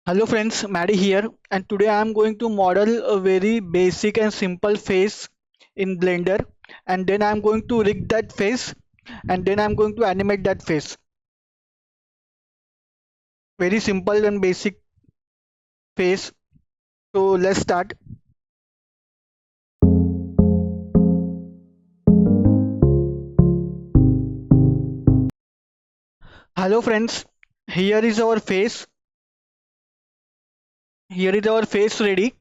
Hello friends, Maddie here, and today I am going to model a very basic and simple face in Blender, and then I am going to rig that face, and then I am going to animate that face. Very simple and basic face. So let's start. Hello friends, here is our face. Here is our face ready.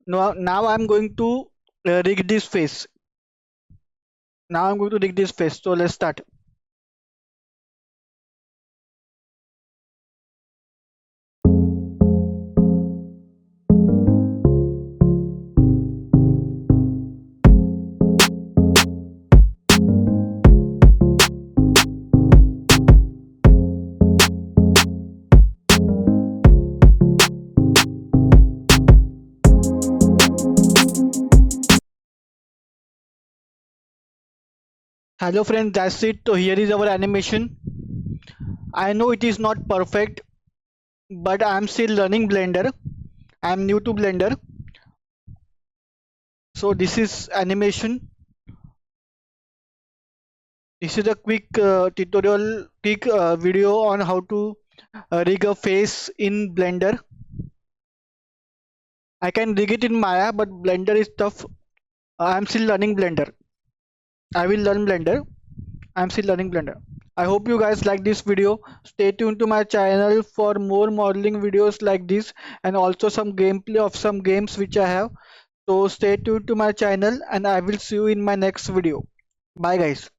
Now I am going to rig this face. Now I'm going to rig this face. So let's start. Hello friends, that's it. So here is our animation. I know it is not perfect, but I'm still learning Blender. I'm new to Blender. So this is animation. This is a quick tutorial, quick video on how to rig a face in Blender. I can rig it in Maya, but Blender is tough. I'm still learning Blender. I will learn Blender. I'm still learning Blender. I hope you guys like this video. Stay tuned to my channel for more modeling videos like this, and also some gameplay of some games which I have. So stay tuned to my channel, and I will see you in my next video. Bye guys.